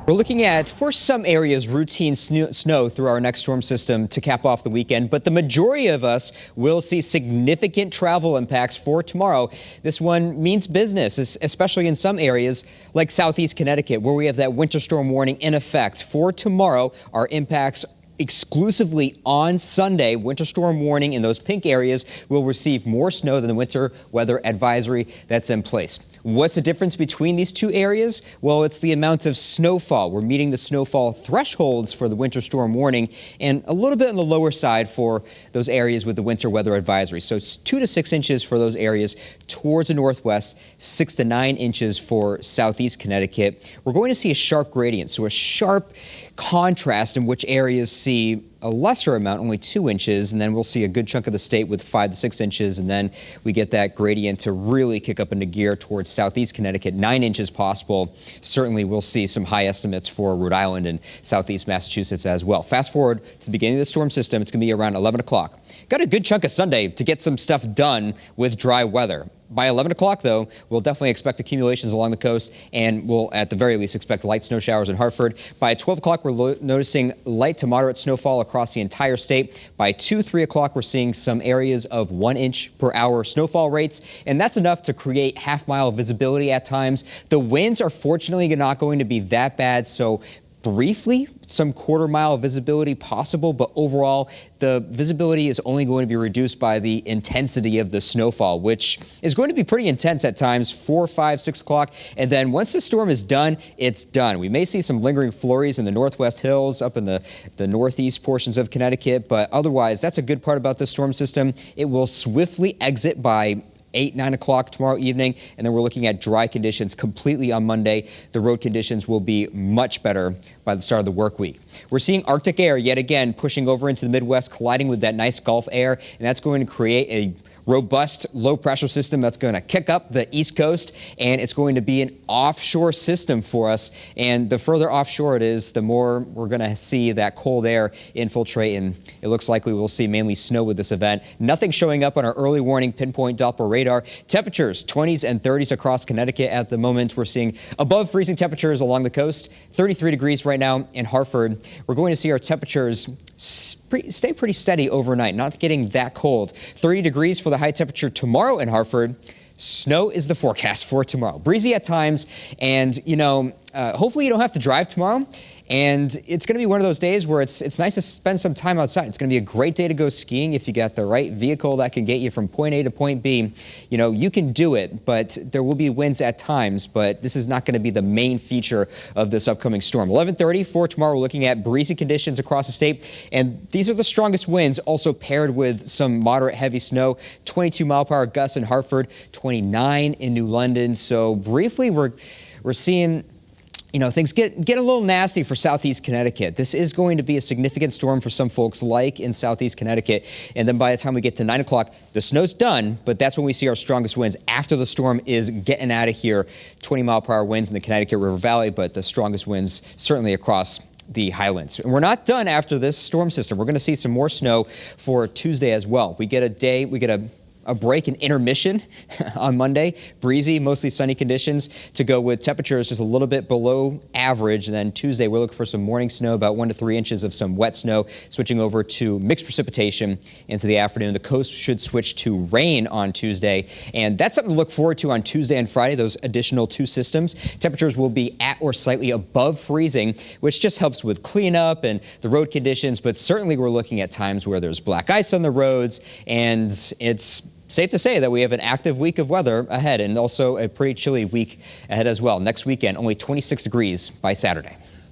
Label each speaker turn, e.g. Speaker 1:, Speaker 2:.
Speaker 1: We're looking at, for some areas, routine snow through our next storm system to cap off the weekend, but the majority of us will see significant travel impacts for tomorrow. This one means business, especially in some areas like southeast Connecticut, where we have that winter storm warning in effect. For tomorrow, our impacts exclusively on Sunday. Winter storm warning in those pink areas will receive more snow than the winter weather advisory that's in place. What's the difference between these two areas? Well, it's the amount of snowfall. We're meeting the snowfall thresholds for the winter storm warning and a little bit on the lower side for those areas with the winter weather advisory. So it's 2 to 6 inches for those areas towards the northwest, 6 to 9 inches for southeast Connecticut. We're going to see a sharp gradient, so a sharp contrast in which areas see a lesser amount, only 2 inches, and then we'll see a good chunk of the state with 5 to 6 inches, and then we get that gradient to really kick up into gear towards southeast Connecticut, 9 inches possible. Certainly we'll see some high estimates for Rhode Island and southeast Massachusetts as well. Fast forward to the beginning of the storm system, it's going to be around 11 o'clock. Got a good chunk of Sunday to get some stuff done with dry weather. By 11 o'clock, though, we'll definitely expect accumulations along the coast, and we'll, at the very least, expect light snow showers in Hartford. By 12 o'clock, we're noticing light to moderate snowfall across the entire state. By 2, 3 o'clock, we're seeing some areas of 1 inch per hour snowfall rates, and that's enough to create half-mile visibility at times. The winds are fortunately not going to be that bad, so briefly, some quarter-mile visibility possible, but overall, the visibility is only going to be reduced by the intensity of the snowfall, which is going to be pretty intense at times, 4, 5, 6 o'clock. And then once the storm is done, it's done. We may see some lingering flurries in the northwest hills, up in the northeast portions of Connecticut, but otherwise, that's a good part about the storm system. It will swiftly exit by 8, 9 o'clock tomorrow evening, and then we're looking at dry conditions completely on Monday. The road conditions will be much better by the start of the work week. We're seeing Arctic air yet again pushing over into the Midwest, colliding with that nice Gulf air, and that's going to create a robust low pressure system that's going to kick up the East Coast, and it's going to be an offshore system for us. And the further offshore it is, the more we're going to see that cold air infiltrate, and it looks likely we'll see mainly snow with this event. Nothing showing up on our early warning pinpoint Doppler radar. Temperatures 20s and 30s across Connecticut at the moment. We're seeing above freezing temperatures along the coast, 33 degrees right now in Hartford. We're going to see our temperatures stay pretty steady overnight, not getting that cold. 30 degrees for the high temperature tomorrow in Hartford. Snow is the forecast for tomorrow. Breezy at times, and hopefully you don't have to drive tomorrow. And it's going to be one of those days where it's nice to spend some time outside. It's going to be a great day to go skiing if you got the right vehicle that can get you from point A to point B. You can do it, but there will be winds at times, but this is not going to be the main feature of this upcoming storm. 11:30 for tomorrow, we're looking at breezy conditions across the state, and these are the strongest winds, also paired with some moderate heavy snow. 22-mile-per-hour gusts in Hartford, 29 in New London. So briefly, we're seeing things get a little nasty for southeast Connecticut. This is going to be a significant storm for some folks, like in southeast Connecticut. And then by the time we get to 9 o'clock, the snow's done, but that's when we see our strongest winds after the storm is getting out of here. 20-mile-per-hour winds in the Connecticut River Valley, but the strongest winds certainly across the highlands. And we're not done after this storm system. We're going to see some more snow for Tuesday as well. We get a break, an intermission on Monday. Breezy, mostly sunny conditions to go with temperatures just a little bit below average. And then Tuesday, we're looking for some morning snow, about 1 to 3 inches of some wet snow, switching over to mixed precipitation into the afternoon. The coast should switch to rain on Tuesday. And that's something to look forward to on Tuesday and Friday, those additional 2 systems. Temperatures will be at or slightly above freezing, which just helps with cleanup and the road conditions. But certainly we're looking at times where there's black ice on the roads, and it's safe to say that we have an active week of weather ahead, and also a pretty chilly week ahead as well. Next weekend, only 26 degrees by Saturday.